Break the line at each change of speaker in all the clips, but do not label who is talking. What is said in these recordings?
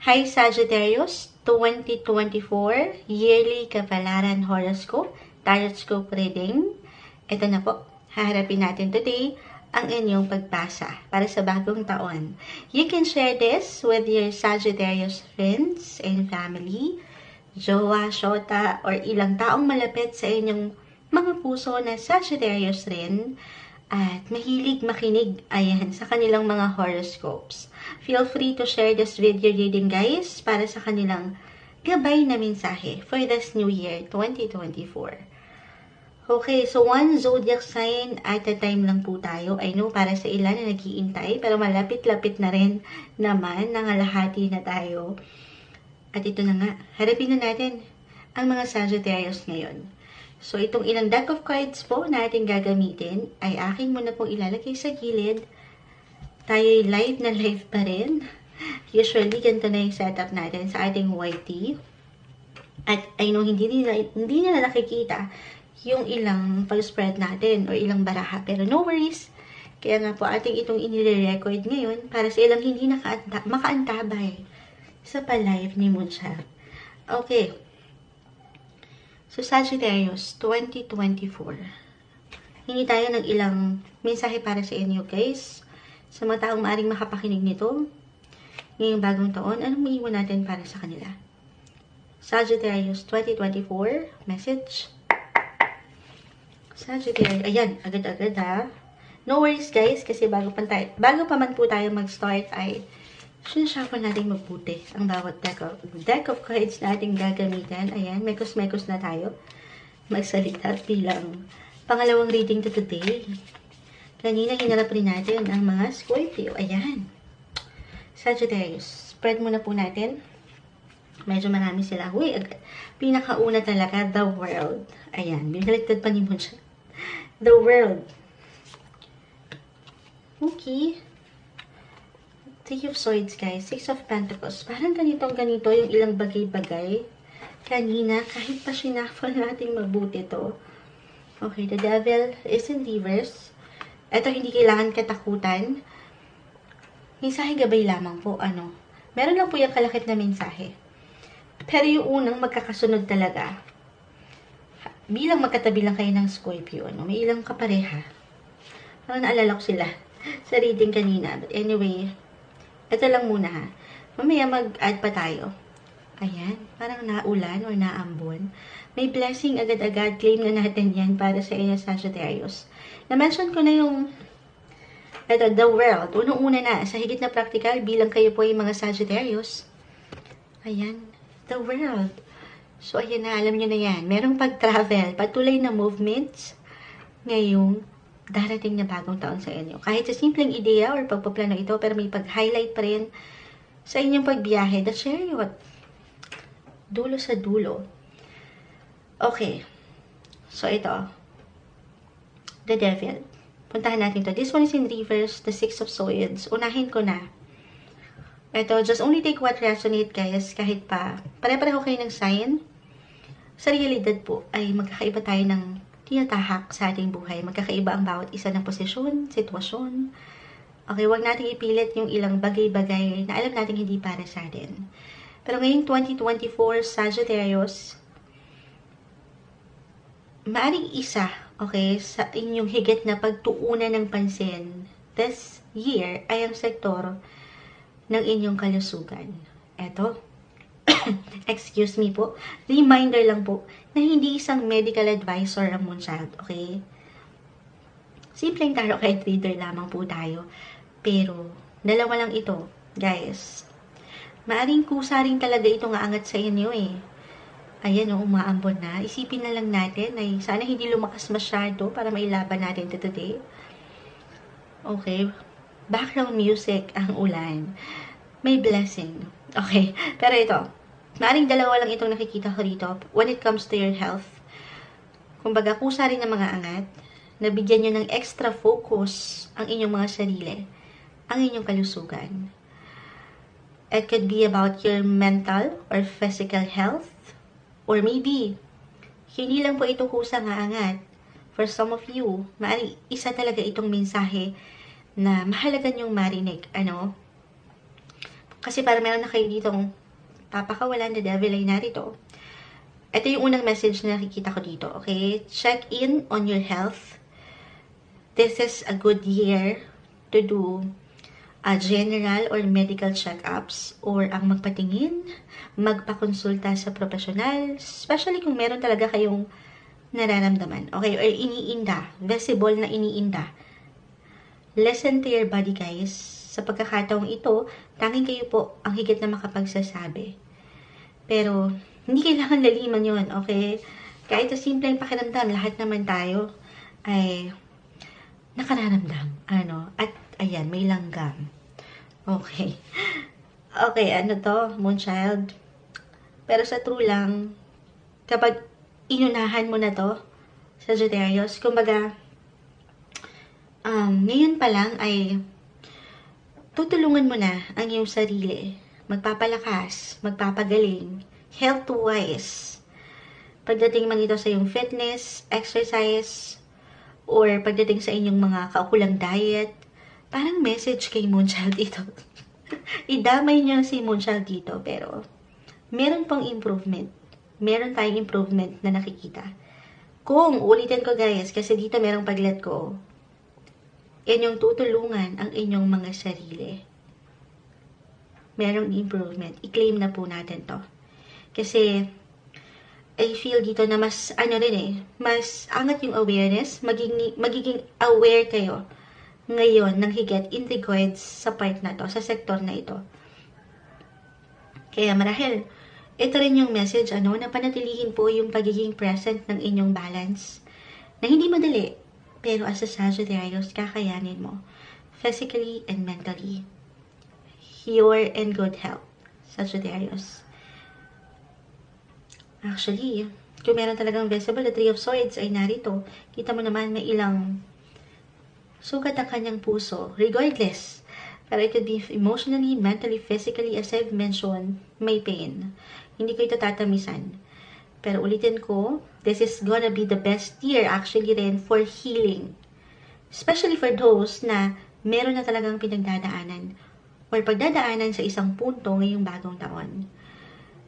Hi Sagittarius, 2024 Yearly Kapalaran Horoscope, Tarot Reading. Ito na po, haharapin natin today ang inyong pagbasa para sa bagong taon. You can share this with your Sagittarius friends and family, jowa, shota, or ilang taong malapit sa inyong mga puso na Sagittarius rin at mahilig makinig sa kanilang mga horoscopes. Feel free to share this video reading guys para sa kanilang gabay na mensahe for this new year 2024. Okay, so one zodiac sign at a time lang po tayo. I know para sa ilan na nag-iintay, pero malapit-lapit na rin naman, nangalahati na tayo. At ito na nga, harapin na natin ang mga Sagittarius ngayon. So, itong ilang deck of cards po na ating gagamitin ay aking muna pong ilalagay sa gilid. Tayo'y live na live pa rin. Usually, ganito na yung setup natin sa ating YT. At I know, hindi nila nakikita yung ilang pag-spread natin o ilang baraha. Pero no worries. Kaya nga po ating itong inire-record ngayon para sa ilang hindi makaantabay sa pa-live ni Moonshot. Okay. So, Sagittarius, 2024. Hingi tayo ng ilang mensahe para sa inyo, guys. Sa mga taong maaaring makapakinig nito, ngayong bagong taon, anong maiwan natin para sa kanila? Sagittarius, 2024, message. Sagittarius, ayan, agad-agad ha. No worries, guys, kasi bago pa man po tayo mag-start ay sinashuffle natin mabuti ang bawat deck of cards na ating gagamitin. Ayan, mekos-mekos na tayo magsalita bilang pangalawang reading to today. Kanina, hinarap rin natin ang mga Scorpio. Ayan. Sagittarius, spread muna po natin. Medyo marami sila. Uy, pinakauna talaga, the world. Ayan, binaliktad pa ni Moon siya. The world. Okay. Three of Swords, guys. Six of Pentacles. Parang ganito yung ilang bagay-bagay. Kanina, kahit pa sinafal natin mabuti to. Okay, the Devil is in reverse. Ito, hindi kailangan katakutan. Mensahe gabay lamang po, Meron lang po yung kalakip na mensahe. Pero yung unang magkakasunod talaga, bilang magkatabi lang kayo ng Scorpio, may ilang kapareha. Parang naalala ko sila sa reading kanina. But anyway, ito lang muna ha. Mamaya mag-add pa tayo. Ayan. Parang naulan or naambon. May blessing agad-agad. Claim na natin yan para sa inyo, Sagittarius. Na-mention ko na yung the world. Unang-una na. Sa higit na practical, bilang kayo po yung mga Sagittarius. Ayan. The world. So, ayan na. Alam nyo na yan. Merong pag-travel. Patuloy na movements ngayong darating na bagong taon sa inyo. Kahit sa simpleng ideya or pagpaplano ito, pero may pag-highlight pa rin sa inyong pagbiyahe. The Chariot. Dulo sa dulo. Okay. So, ito. The Devil. Puntahan natin to. This one is in reverse. The Six of Swords. Unahin ko na. Ito, just only take what resonate, guys. Kahit pa, pare-pareho kayo ng sign. Sa realidad po, ay magkakaiba tayo ng tinatahak sa ating buhay. Magkakaiba ang bawat isa ng posisyon, sitwasyon. Okay, wag natin ipilit yung ilang bagay-bagay na alam natin hindi para sa atin. Pero ngayong 2024, Sagittarius, maaring isa, okay, sa inyong higit na pagtuunan ng pansin this year ay ang sektor ng inyong kalusugan. Eto, excuse me po, reminder lang po na hindi isang medical advisor ang Moonshot, okay? Simpleng tarot card reader lamang po tayo. Pero, dalawa lang ito, guys. Maaring kusa rin talaga itong aangat sa inyo eh. Ayan umaambon na. Isipin na lang natin ay sana hindi lumakas masyado para mailaban natin ito today. Okay. Background music ang ulan. May blessing. Okay. Pero ito, maaring dalawa lang itong nakikita ko rito when it comes to your health. Kumbaga, kusa rin ng mga angat, nabigyan nyo ng extra focus ang inyong mga sarili, ang inyong kalusugan. It could be about your mental or physical health, or maybe, hindi lang po ito kusang aangat. For some of you, maaring isa talaga itong mensahe na mahalaga nyong marinig. Kasi para meron na kayo ditong papakawalan, the devil ay narito. Ito yung unang message na nakikita ko dito, okay? Check in on your health. This is a good year to do a general or medical check-ups or ang magpatingin, magpakonsulta sa profesional, especially kung meron talaga kayong nararamdaman, okay? Or iniinda, visible na iniinda. Listen to your body, guys. Sa pagkakataong ito, tanging kayo po ang higit na makapagsasabi. Pero, hindi kailangan laliman yun, okay? Kahit sa simpleng pakiramdam, lahat naman tayo ay nakararamdam. At ayan, may langgam. Okay. Okay, ano to, Moonchild? Pero sa true lang, kapag inunahan mo na to, Sagittarius, kumbaga, ngayon pa lang ay tutulungan mo na ang iyong sarili. Magpapalakas, magpapagaling, health-wise. Pagdating man ito sa iyong fitness, exercise, or pagdating sa inyong mga kaukulang diet, parang message kay Moonchild ito. Idamay niyo si Moonchild dito, pero meron pang improvement. Meron tayong improvement na nakikita. Kung, ulitin ko guys, kasi dito merong pag-let go, inyong tutulungan ang inyong mga sarili. Merong improvement. I-claim na po natin to. Kasi, I feel dito na mas, mas angat yung awareness, magiging aware kayo ngayon ng higit in regards sa part na to, sa sektor na ito. Kaya marahil, ito rin yung message, na panatilihin po yung pagiging present ng inyong balance, na hindi madali, pero as a Sagittarius, kakayanin mo, physically and mentally. You're in good health, Sagittarius. Actually, kung meron talagang visible, the Three of Swords ay narito. Kita mo naman may ilang sugat ang kanyang puso, regardless. Pero it could be emotionally, mentally, physically, as I've mentioned, may pain. Hindi ko ito tatamisan. Pero ulitin ko, this is gonna be the best year actually rin for healing. Especially for those na meron na talagang pinagdadaanan or pagdadaanan sa isang punto ngayong bagong taon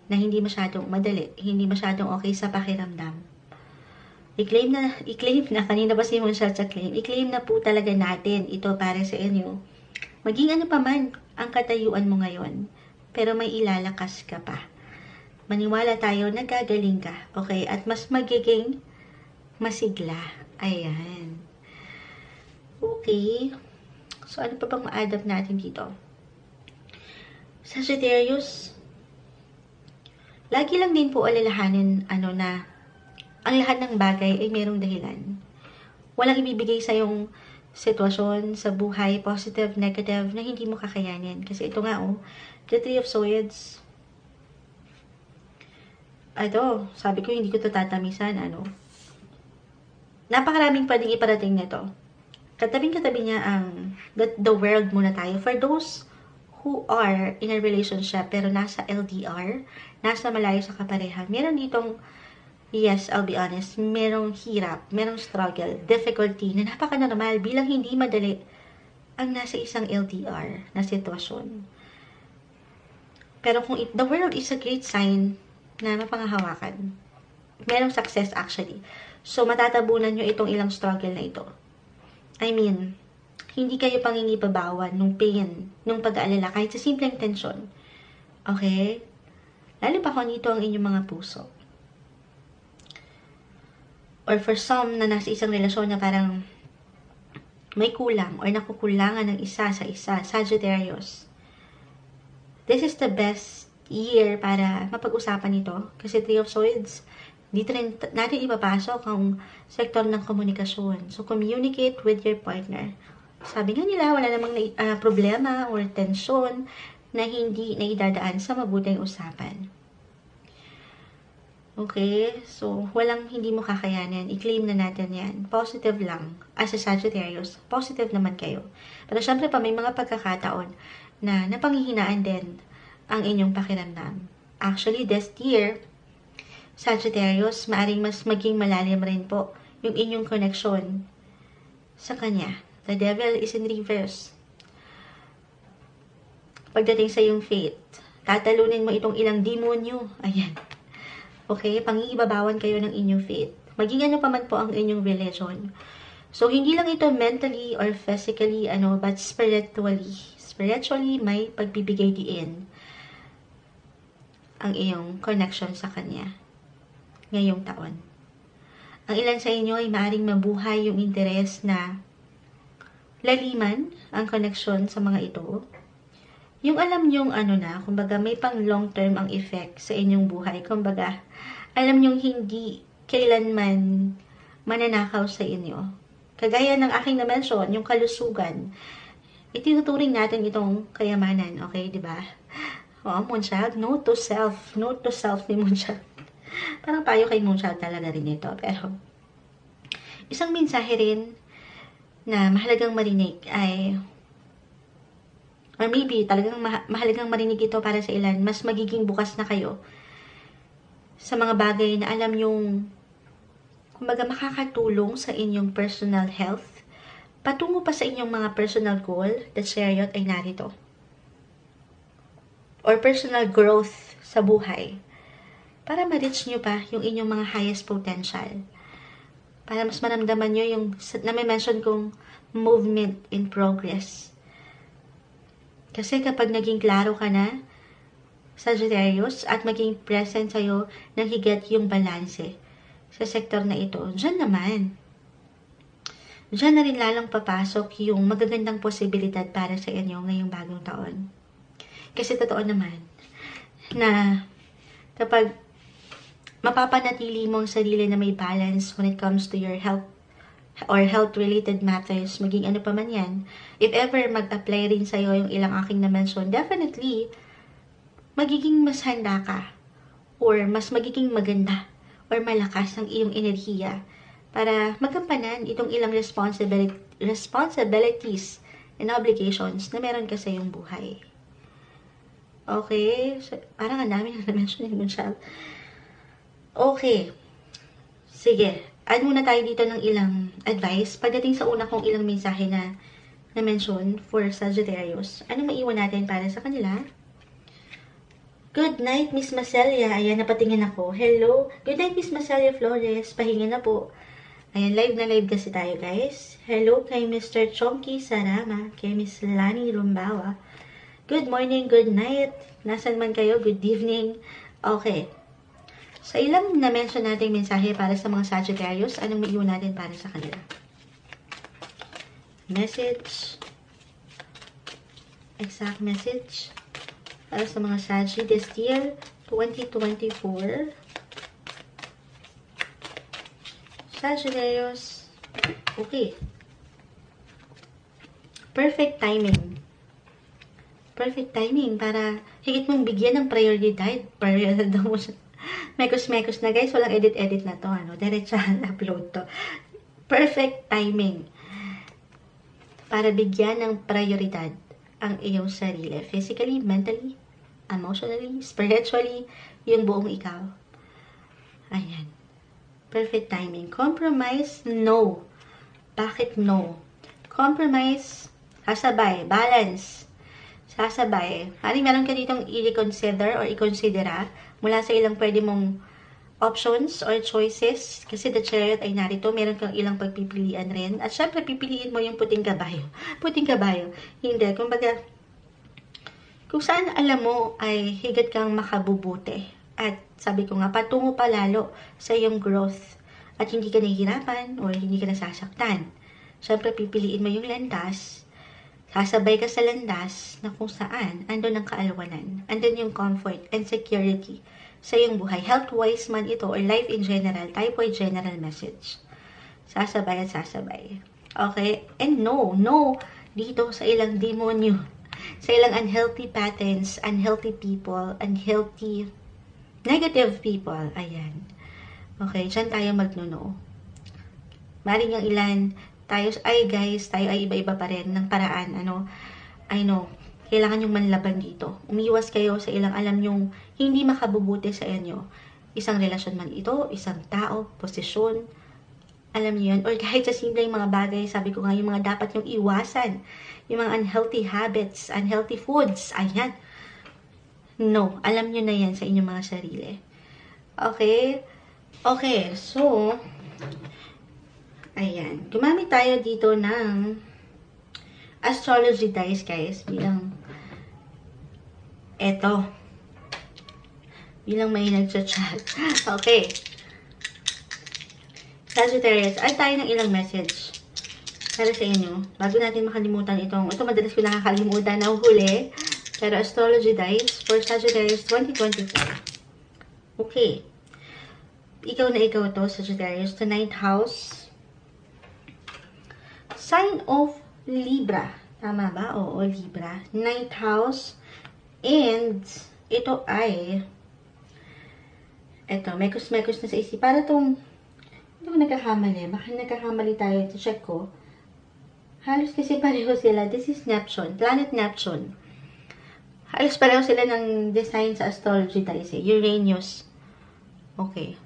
na hindi masyadong madali, hindi masyadong okay sa pakiramdam. I-claim na, kanina ba si Moonchild sa claim, i-claim na po talaga natin ito para sa inyo. Maging ano pa man ang katayuan mo ngayon, pero may ilalakas ka pa. Maniwala tayo na gagaling ka, okay? At mas magiging masigla. Ayan. Okay. So, ano pa bang ma-adapt natin dito? Sagittarius, lagi lang din po alalahanin, na ang lahat ng bagay ay mayroong dahilan. Walang ibibigay sa yung sitwasyon sa buhay, positive, negative, na hindi mo kakayanin. Kasi ito nga, the Three of Swords. Ito, sabi ko, hindi ko ito tatamisan, Napakaraming pwedeng iparating nito. Katabing-katabi niya ang the world muna tayo. For those who are in a relationship, pero nasa LDR, nasa malayo sa kaparehan, meron ditong, yes, I'll be honest, merong hirap, merong struggle, difficulty, na napaka-normal bilang hindi madali ang nasa isang LDR na sitwasyon. Pero kung the world is a great sign na mapangahawakan, merong success actually. So, matatabunan nyo itong ilang struggle na ito. I mean, hindi kayo pangingibabawan nung pain, nung pag-aalala, kahit sa simpleng tensyon. Okay? Lalo pa kung ito ang inyong mga puso. Or for some na nasa isang relasyon na parang may kulang or nakukulangan ng isa sa isa, Sagittarius. This is the best year para mapag-usapan ito. Kasi Three of Swords, dito rin natin ipapasok ang sektor ng komunikasyon. So, communicate with your partner. Sabi nga nila, wala namang problema or tensyon na hindi naidadaan sa mabuting usapan. Okay? So, walang hindi mo kakayanin. I-claim na natin yan. Positive lang. As a Sagittarius, positive naman kayo. Pero syempre pa, may mga pagkakataon na napanghihinaan din ang inyong pakiramdam. Actually, this year, Sagittarius, maaring mas maging malalim rin po yung inyong connection sa kanya. The devil is in reverse. pagdating sa yung faith. Tatalunin mo itong ilang demonyo. Ayan. Okay? Pangiibabawan kayo ng inyong faith. Maging ano pa man po ang inyong religion. So, hindi lang ito mentally or physically, but spiritually. Spiritually, may pagbibigay diin ang iyong connection sa Kanya ngayong taon. Ang ilan sa inyo ay maaaring mabuhay yung interes na laliman ang connection sa mga ito. Yung alam nyong kumbaga may pang long term ang effect sa inyong buhay. Kumbaga, alam nyong hindi kailanman mananakaw sa inyo. Kagaya ng aking na-mention, yung kalusugan, itinuturing natin itong kayamanan, okay, di ba? Moonchild, note to self ni Moonchild. Parang payo kay Moonchild talaga rin ito, pero isang mensahe rin na mahalagang marinig ay, or maybe talagang mahalagang marinig ito para sa ilan, mas magiging bukas na kayo sa mga bagay na alam yung kumbaga makakatulong sa inyong personal health, patungo pa sa inyong mga personal goal, the chariot ay narito. Or personal growth sa buhay. Para ma-reach nyo pa yung inyong mga highest potential. Para mas maramdaman nyo yung na-mention kong movement in progress. Kasi kapag naging klaro ka na, Sagittarius, at maging present sa'yo ng higit yung balanse sa sektor na ito, dyan na rin lalong papasok yung magagandang posibilidad para sa inyo ngayong bagong taon. Kasi totoo naman na kapag mapapanatili mo ang sarili na may balance when it comes to your health or health-related matters, maging ano pa man yan, if ever mag-apply rin sa'yo yung ilang aking na-mention, definitely, magiging mas handa ka or mas magiging maganda or malakas ang iyong enerhiya para magampanan itong ilang responsibilities and obligations na meron ka sa iyong buhay. Okay? So, parang ang dami na na-mention ni Moonchild. Okay. Sige. Add muna tayo dito ng ilang advice pagdating sa una kong ilang mensahe na na-mention for Sagittarius. Anong maiwan natin para sa kanila? Good night, Miss Macelia. Ayan, napatingin ako. Hello. Good night, Miss Macelia Flores. Pahinga na po. Ayan, live na live kasi tayo, guys. Hello kay Mr. Chonky Sarama, kay Miss Lani Rumbawa. Good morning, good night. Nasaan man kayo? Good evening. Okay. Sa ilang na-mention natin mensahe para sa mga Sagittarius, anong maiwan natin para sa kanila? Message. Exact message. Para sa mga Saggy this year, 2024. Sagittarius. Okay. Perfect timing. Perfect timing para higit mong bigyan ng prioridad. Prioridad mo siya. Mekos-mekos na guys. Walang edit-edit na to. Diretsahan upload to. Perfect timing. Para bigyan ng prioridad ang iyong sarili. Physically, mentally, emotionally, spiritually, yung buong ikaw. Ayan. Perfect timing. Compromise? No. Bakit no? Compromise, sasabay. Balance, sasabay. Haring meron ka ditong i-reconsider or i-considera mula sa ilang pwede mong options or choices. Kasi the chariot ay narito. Meron kang ilang pagpipilian rin. At syempre, pipiliin mo yung puting kabayo. Puting kabayo. Hindi. Kumbaga, kung saan alam mo ay higit kang makabubuti. At sabi ko nga, patungo pa lalo sa iyong growth. At hindi ka nahihirapan or hindi ka nasasaktan. Syempre, pipiliin mo yung landas. Sasabay ka sa landas na kung saan andun ang kaalwanan. Andun yung comfort and security sa iyong buhay. Health-wise man ito or life in general. Tayo po ay general message. Sasabay at sasabay. Okay? And no dito sa ilang demonyo. Sa ilang unhealthy patterns, unhealthy people, unhealthy negative people. Ayan. Okay, dyan tayo magno-no. Maring yung ilan, tayo ay iba-iba pa rin ng paraan. I know, kailangan yung manlaban dito. Umiwas kayo sa ilang alam yung hindi makabubuti sa inyo. Isang relasyon man ito, isang tao, posisyon, Alam niyo yun? Or kahit sa simpleng mga bagay, sabi ko nga, yung mga dapat yung iwasan. Yung mga unhealthy habits, unhealthy foods. Ayan. No, alam niyo na yan sa inyong mga sarili. Okay? Okay, so, ayan. Gumamit tayo dito ng astrology dice, guys. Bilang, bilang may nagchat-chat. Okay. Sagittarius, ay tayo ng ilang message para sa inyo. Bago natin makalimutan ito madalas ko nakakalimutan na huli. Pero astrology dice for Sagittarius 2024. Okay. Ikaw na ikaw to, Sagittarius. The 9th house. Sign of Libra. Tama ba? Oo, Libra. 9th house. And, ito ay, mekos-mekos na sa isip. Para tong, hindi ko nagkakamali. Baka nagkakamali tayo. Check ko. Halos kasi pareho sila. This is Neptune. Planet Neptune. Halos pareho sila ng design sa astrology tayo. Uranus. Okay.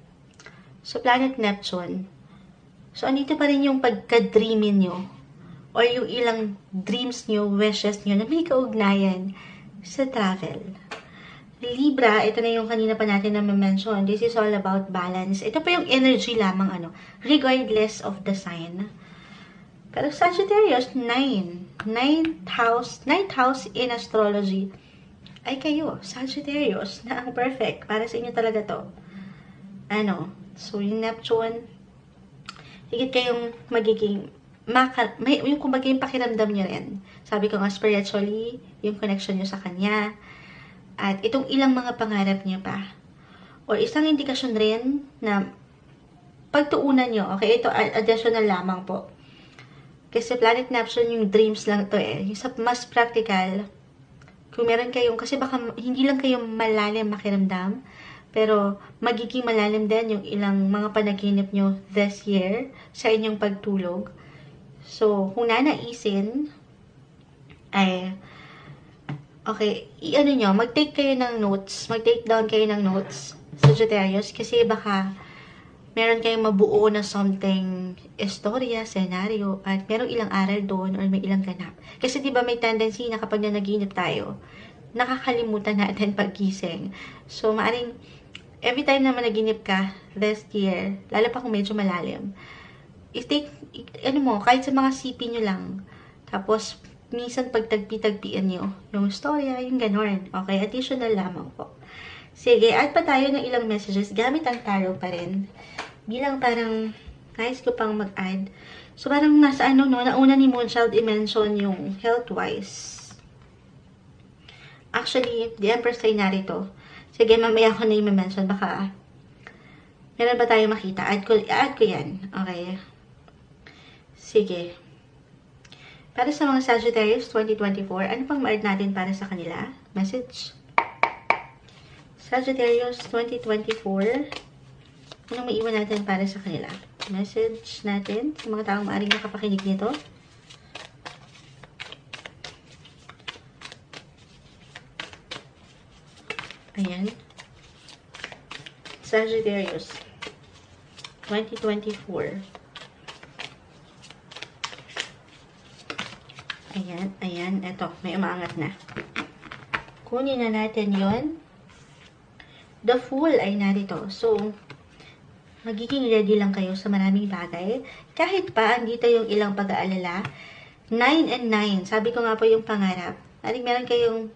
So, Planet Neptune. So, andito pa rin yung pagka-dreamin nyo. Or yung ilang dreams nyo, wishes nyo na may kaugnayan sa travel. Libra, ito na yung kanina pa natin na mention. This is all about balance. Ito pa yung energy lamang, regardless of the sign. Pero Sagittarius, 9th house in astrology, ay kayo, Sagittarius, na ang perfect. Para sa inyo talaga to. So yung Neptune, higit kayong magiging, yung kumbaga yung pakiramdam nyo rin. Sabi ko nga, spiritually, yung connection nyo sa kanya, at itong ilang mga pangarap niya pa. O isang indikasyon rin na pagtuunan nyo. Okay, ito additional lamang po. Kasi Planet Neptune yung dreams lang to Yung sa mas practical, kung meron kayong, kasi baka hindi lang kayo malalim makiramdam, pero magiging malalim din yung ilang mga panaginip nyo this year sa inyong pagtulog. So, kung nanaisin, ay okay, mag-take kayo ng notes, mag-take down kayo ng notes, Sagittarius, kasi baka meron kayong mabuo na something, istorya, senaryo, at merong ilang aral doon, or may ilang ganap. Kasi diba may tendency na kapag nanaginip tayo, nakakalimutan natin paggising. So, maaring, every time na managinip ka this year, lalo pa kung medyo malalim, kahit sa mga CP nyo lang, tapos, minsan pagtagpi-tagpian nyo yung storya, yung ganon. Okay, additional lamang po. Sige, add pa tayo ng ilang messages gamit ang tarot pa rin. Bilang parang nice ko pang mag-add. So, parang nasa nauna ni Moonchild i-mention yung health-wise. Actually, the Empress ay narito. Sige, mamaya ko na i-mention. Baka, meron ba tayo makita? Add ko yan. Okay. Sige. Para sa mga Sagittarius 2024, ano pang ma-add natin para sa kanila? Message. Sagittarius 2024, anong maiwan natin para sa kanila? Message natin sa mga taong maaaring nakapakinig nito. Ayan. Sagittarius 2024. Ayan, eto, may umaangat na. Kunin na natin yon. The Fool ay narito. So, magiging ready lang kayo sa maraming bagay. Kahit pa, andito yung ilang pag-aalala. 9 and 9. Sabi ko nga po yung pangarap. Meron kayong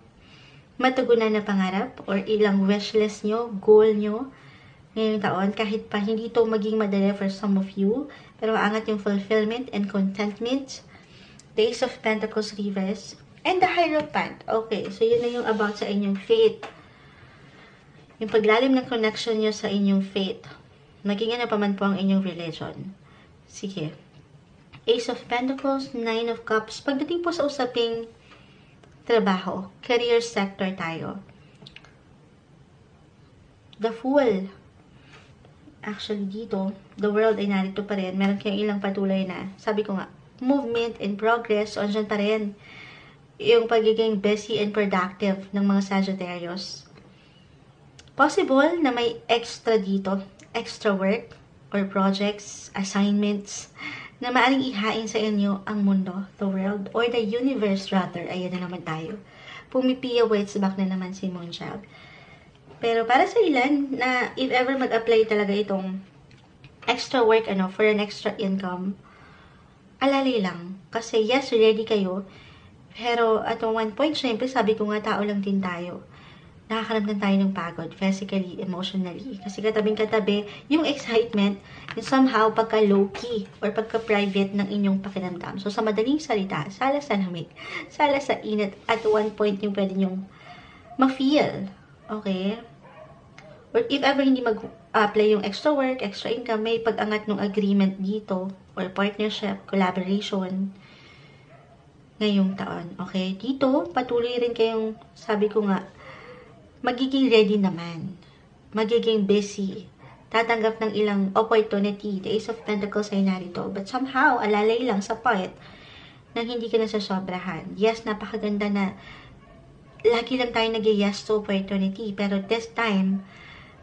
matugunan na pangarap or ilang wishlist nyo, goal nyo ngayong taon. Kahit pa, hindi to maging madali for some of you. Pero angat yung fulfillment and contentment. The Ace of Pentacles reverse, and the Hierophant. Okay, so yun na yung about sa inyong faith. Yung paglalim ng connection nyo sa inyong faith. Maging ano pa man po ang inyong religion. Sige. Ace of Pentacles, 9 of Cups. Pagdating po sa usaping trabaho, career sector tayo. The Fool. Actually dito, the world ay narito pa rin. Meron kayong ilang patuloy na, sabi ko nga, movement and progress, o dyan pa rin yung pagiging busy and productive ng mga Sagittarius. Possible na may extra dito, extra work, or projects, assignments, na maaring ihain sa inyo ang mundo, the world, or the universe rather. Ayan na naman tayo. Pumipia words back na naman si Moonchild. Pero para sa ilan na if ever mag-apply talaga itong extra work for an extra income, alalay lang. Kasi yes, ready kayo. Pero at one point, syempre sabi ko nga, tao lang din tayo. Nakakaramdam tayo ng pagod, physically, emotionally. Kasi katabing-katabi, yung excitement, yung somehow pagka low-key or pagka-private ng inyong pakiramdam. So, sa madaling salita, sala sa lamig, sala sa init, at one point yung pwede nyong ma-feel. Okay? Or if ever hindi mag-apply yung extra work, extra income, may pag-angat ng agreement dito, or partnership, collaboration, ngayong taon. Okay? Dito, patuloy rin kayong, sabi ko nga, magiging ready naman. Magiging busy. Tatanggap ng ilang opportunity. The Ace of Pentacles ay narito. But somehow, alalay lang sa part na hindi ka nasasobrahan. Yes, napakaganda na lagi lang tayo nag-yes to opportunity. Pero this time,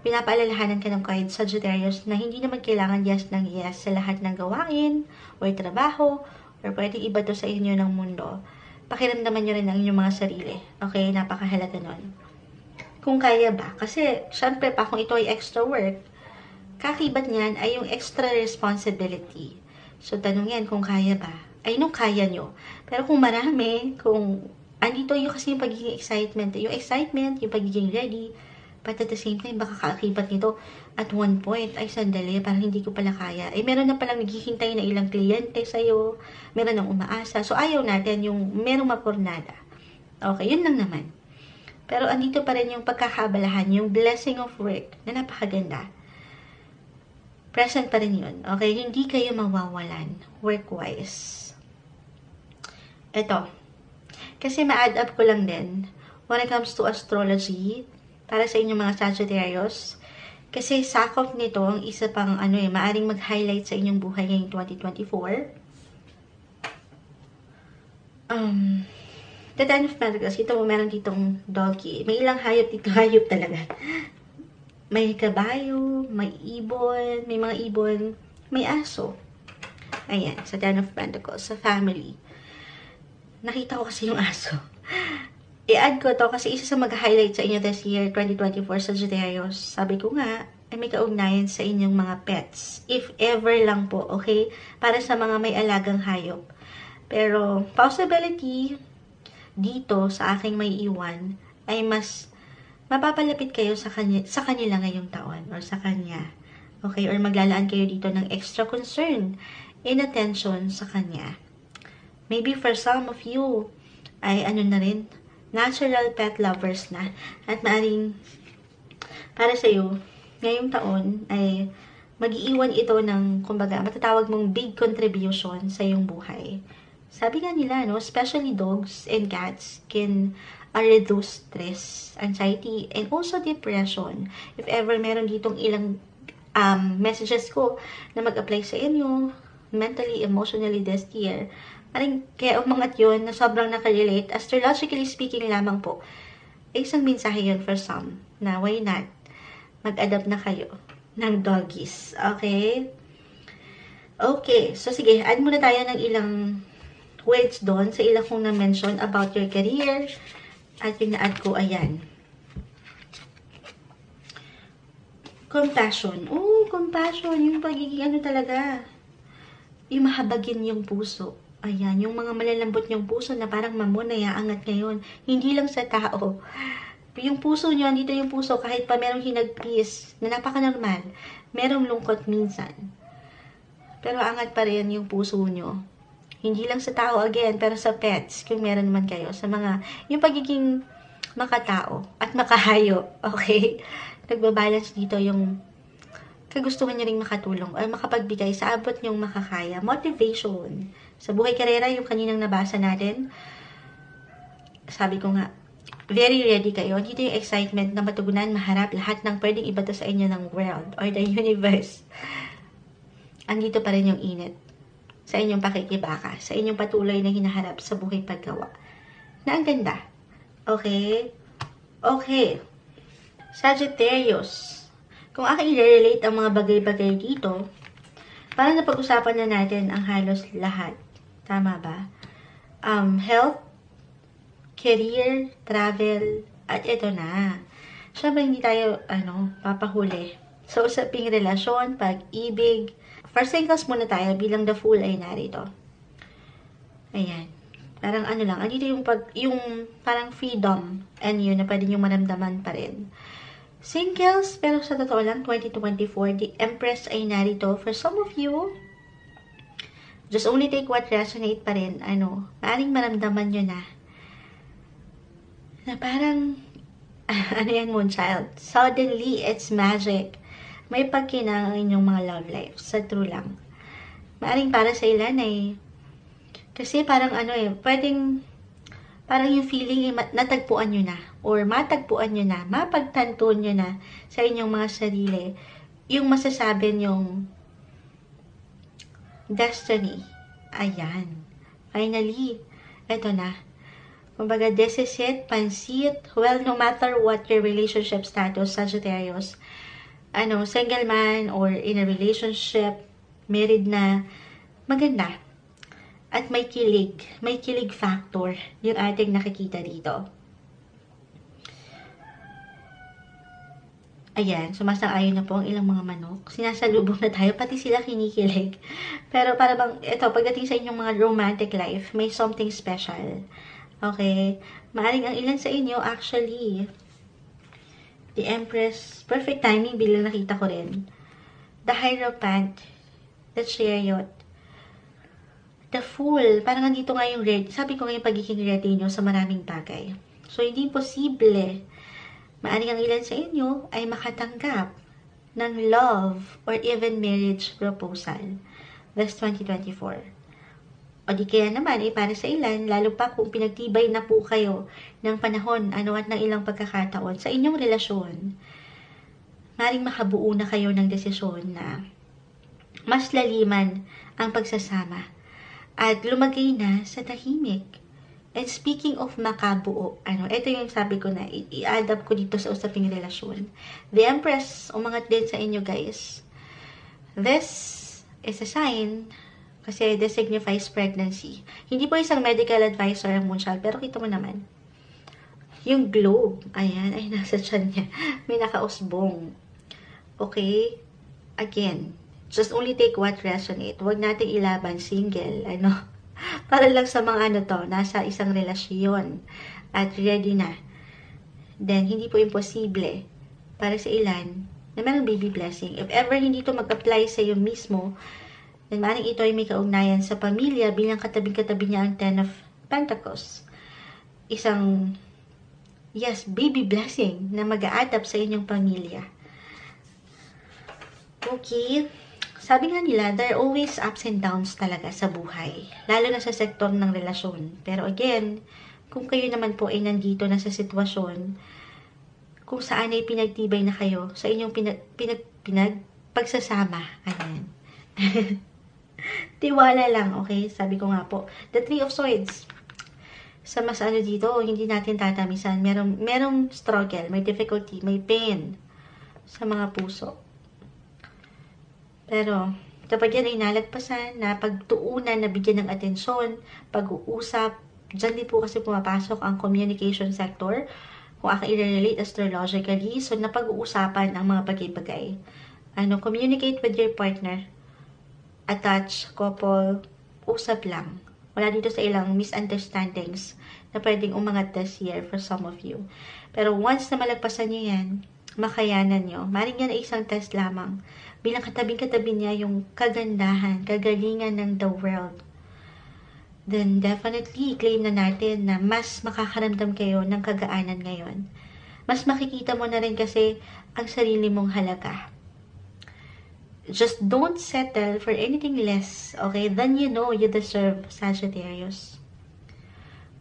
pinapaalalahanan ka ng card Sagittarius na hindi naman kailangan yes ng yes sa lahat ng gawain or trabaho or pwedeng iba to sa inyo ng mundo. Pakiramdaman nyo rin ang inyong mga sarili. Okay? Napakahalaga nun. Kung kaya ba. Kasi, syempre pa, kung ito ay extra work, kakibat niyan ay yung extra responsibility. So, tanong yan kung kaya ba. Ay, nung kaya nyo. Pero kung marami, kung andito yung kasi yung pagiging excitement, yung pagiging ready, but at the same time, baka kaakibat nito at one point, ay sandali, parang hindi ko pala kaya. Eh, meron na palang naghihintay na ilang kliyente sa'yo, meron nang umaasa. So, ayaw natin yung merong mapurnada. Okay, yun lang naman. Pero andito pa rin yung pagkakabalahan, yung blessing of work na napakaganda. Present pa rin yun. Okay? Hindi kayo mawawalan work-wise. Ito. Kasi ma-add up ko lang din when it comes to astrology para sa inyong mga Sagittarius. Kasi sakop nito ang isa pang maaring mag-highlight sa inyong buhay ngayong 2024. The Ten of Pentacles, ito meron ditong doggy. May ilang hayop dito, hayop talaga. May kabayo, may ibon, may mga ibon, may aso. Ayan, sa Ten of Pentacles, sa family. Nakita ko kasi yung aso. I-add ko to kasi isa sa mag-highlight sa inyo this year, 2024, Sagittarius. Sabi ko nga, ay may kaugnayan sa inyong mga pets. If ever lang po, okay? Para sa mga may alagang hayop. Pero, possibility dito sa aking may iwan ay mas mapapalapit kayo sa kanila ngayong taon or sa kanya. Okay? Or maglalaan kayo dito ng extra concern and attention sa kanya. Maybe for some of you ay na rin, natural pet lovers na at maaring para sa iyo ngayong taon ay mag-iiwan ito ng kumbaga matatawag mong big contribution sa iyong buhay. Sabi nga nila, especially dogs and cats can reduce stress, anxiety, and also depression. If ever meron ditong ilang messages ko na mag-apply sa inyo, mentally, emotionally this year, kaya umangat yun na sobrang nakarelate, astrologically speaking lamang po, isang mensahe yun for some, na why not, mag-adapt na kayo ng doggies. Okay? Okay, so sige, add muna tayo ng ilang words doon sa ilang kong na-mention about your career. At yung na-add ko, ayan. Compassion. Oh, compassion. Yung pagiging talaga. Yung mahabagin yung puso. Ayan, yung mga malalambot yung puso na parang angat ngayon. Hindi lang sa tao. Yung puso nyo, andito yung puso, kahit pa merong hinagpis, na napaka-normal. Merong lungkot minsan. Pero angat pa rin yung puso nyo. Hindi lang sa tao again, pero sa pets, kung meron man kayo. Sa mga, yung pagiging makatao at makahayop, okay? Nagbabalance dito yung kagustuhan nyo ring makatulong or makapagbigay sa abot nyong makakaya. Motivation. Sa buhay karera, yung kaninang nabasa natin, sabi ko nga, very ready kayo. Dito yung excitement na matugunan, maharap lahat ng pwedeng ibato sa inyo ng world or the universe. Andito pa rin yung init. Sa inyong pakikibaka, sa inyong patuloy na hinaharap sa buhay paggawa. Na ang ganda. Okay? Okay. Sagittarius. Kung aking i-relate ang mga bagay-bagay dito, parang napag-usapan na natin ang halos lahat. Tama ba? Health, career, travel, at ito na. Siyempre, hindi tayo, papahuli. So, usaping relasyon, pag-ibig. First singles muna tayo bilang the fool ay narito. Ayan. Parang lang, andito yung parang freedom and yun na pwede nyo maramdaman pa rin. Singles, pero sa totoo lang, 2024, the Empress ay narito. For some of you, just only take what resonate pa rin. Maaaring maramdaman nyo na parang, yan, Moonchild. Suddenly, it's magic. May pagkinang ang inyong mga love life. Sa true lang. Maaaring para sa ilan ay, kasi parang pwedeng, parang yung feeling natagpuan nyo na, or matagpuan nyo na, mapagtanto nyo na sa inyong mga sarili, yung masasabi nyong destiny. Ayan. Finally, eto na. Kumbaga, this is it, pansit. Well, no matter what your relationship status, Sagittarius, single man or in a relationship, married na, maganda. At may kilig factor yung ating nakikita dito. Ayan, sumasang-ayon na po ang ilang mga manok. Sinasalubong na tayo, pati sila kinikilig. Pero para bang, ito, pagdating sa inyong mga romantic life, may something special. Okay? Maaring ang ilan sa inyo, actually, the Empress, perfect timing, bilang nakita ko rin. The Hierophant, the Chariot, the Fool, parang nandito nga yung ready. Sabi ko nga yung pagiging ready nyo sa maraming bagay. So, hindi posible. Maaring ang ilan sa inyo ay makatanggap ng love or even marriage proposal this 2024. O di kaya naman, para sa ilan, lalo pa kung pinagtibay na po kayo ng panahon, at ng ilang pagkakataon sa inyong relasyon, maring makabuo na kayo ng desisyon na mas laliman ang pagsasama at lumagay na sa tahimik. And speaking of makabuo, ito yung sabi ko na i-adapt ko dito sa usaping relasyon. The Empress, umangat din sa inyo guys. This is a sign kasi this signifies pregnancy. Hindi po isang medical advisor ang Moonchild, pero kita mo naman. Yung globe, ayan, ay nasa tiyan niya. May nakausbong. Okay? Again, just only take what resonate. Huwag nating ilaban single, para lang sa mga nasa isang relasyon at ready na. Then, hindi po imposible para sa ilan na mayroong baby blessing. If ever hindi to mag-apply sa iyo mismo, then maaaring ito ay may kaugnayan sa pamilya bilang katabing-katabi niya ang Ten of Pentacles. Isang, yes, baby blessing na mag-a-adapt sa inyong pamilya. Okay. Sabi nga nila, there are always ups and downs talaga sa buhay. Lalo na sa sektor ng relasyon. Pero again, kung kayo naman po ay nandito na sa sitwasyon, kung saan ay pinagtibay na kayo sa inyong pagsasama. Ayan. Tiwala lang, okay? Sabi ko nga po. The Three of Swords. Sa mas dito, hindi natin tatamisan. Merong struggle, may difficulty, may pain sa mga puso. Pero, kapag yan ay nalagpasan, na pagtuunan, nabigyan ng atensyon, pag-uusap, dyan din po kasi pumapasok ang communication sector, kung aking i-relate astrologically, so napag-uusapan ang mga bagay-bagay. Communicate with your partner, attach, couple, usap lang. Wala dito sa ilang misunderstandings na pwedeng umangat this year for some of you. Pero once na malagpasan nyo yan, makayanan nyo, maring yan ay isang test lamang. Bilang katabing-katabi niya yung kagandahan, kagalingan ng the world. Then definitely, claim na natin na mas makakaramdam kayo ng kagaanan ngayon. Mas makikita mo na rin kasi ang sarili mong halaga. Just don't settle for anything less, okay, than you know you deserve, Sagittarius.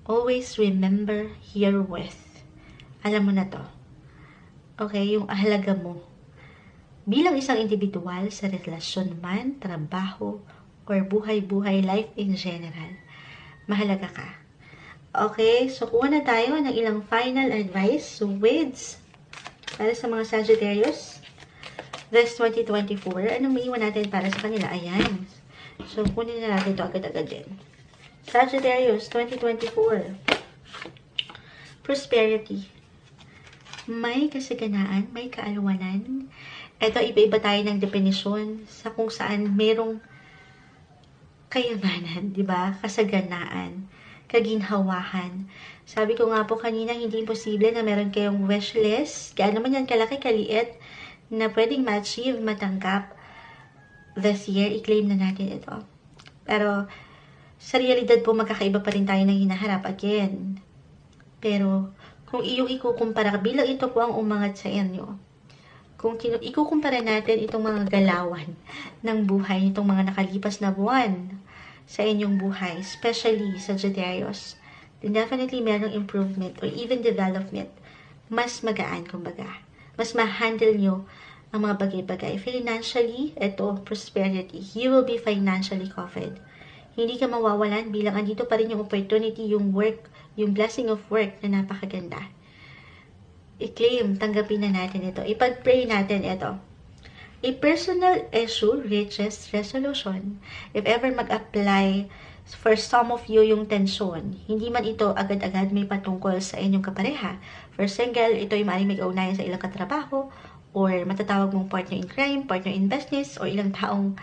Always remember your worth. Alam mo na to. Okay, yung halaga mo. Bilang isang individual sa relasyon man, trabaho, or buhay-buhay life in general, mahalaga ka. Okay, so kuha na tayo ng ilang final advice. So, words para sa mga Sagittarius. this 2024. Anong maiwan natin para sa kanila? Ayan. So, kunin na natin ito agad-agad din. Sagittarius, 2024. Prosperity. May kasaganaan, may kaalwanan. Ito, iba-iba tayo ng definisyon sa kung saan merong kayamanan, di ba? Kasaganaan, kaginhawahan. Sabi ko nga po kanina, hindi imposible na meron kayong wish list. Kaya naman yan kalaki, kaliit, na pwedeng ma-achieve, matanggap this year. I-claim na natin ito. Pero, sa realidad po, magkakaiba pa rin tayo ng hinaharap again. Pero, kung iyong ikukumpara, bilang ito po ang umangat sa inyo, kung ikukumpara natin itong mga galawan ng buhay, itong mga nakalipas na buwan sa inyong buhay, especially sa Sagittarius, then definitely merong improvement or even development. Mas magaan, kumbaga. Mas ma-handle nyo ang mga bagay-bagay. Financially, ito, prosperity. You will be financially covered. Hindi ka mawawalan bilang andito pa rin yung opportunity, yung work, yung blessing of work na napakaganda. I-claim, tanggapin na natin ito. Ipag-pray natin ito. A personal issue reaches resolution. If ever mag-apply for some of you yung tensyon, hindi man ito agad-agad may patungkol sa inyong kapareha. For single, ito ay maaaring mag-ugnayan sa ilang katrabaho or matatawag mong partner in crime, partner in business, or ilang taong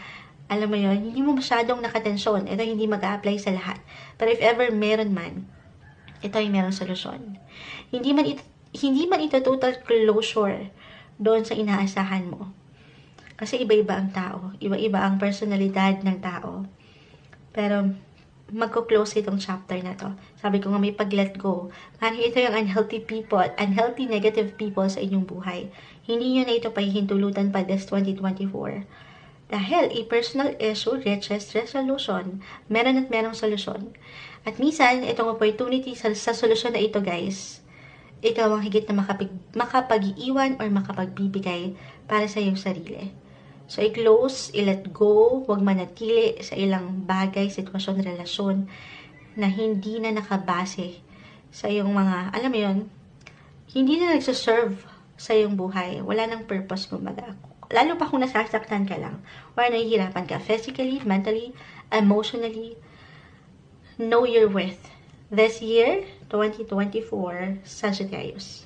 alam mo yun, hindi mo masyadong nakatensyon. Ito hindi mag-a-apply sa lahat. Pero if ever meron man, ito ay merong solusyon. Hindi man ito total closure doon sa inaasahan mo. Kasi iba-iba ang tao. Iba-iba ang personalidad ng tao. Pero magko-close itong chapter na to. Sabi ko nga may pag-let go. Parang ito yung unhealthy people, unhealthy negative people sa inyong buhay. Hindi nyo na ito pahihintulutan pa this 2024. Dahil a personal issue reaches resolution. Meron at merong solusyon. At minsan, itong opportunity sa solusyon na ito, guys, ikaw ang higit na makapag-iiwan or makapagbibigay para sa iyong sarili. So, i-close, i-let go, huwag manatili sa ilang bagay, sitwasyon, relasyon na hindi na nakabase sa iyong mga, alam mo yun, hindi na nagsaserve sa iyong buhay. Wala nang purpose, kumbaga. Lalo pa kung nasasaktan ka lang or nahihirapan ka physically, mentally, emotionally. Know your worth. This year, 2024, Sagittarius.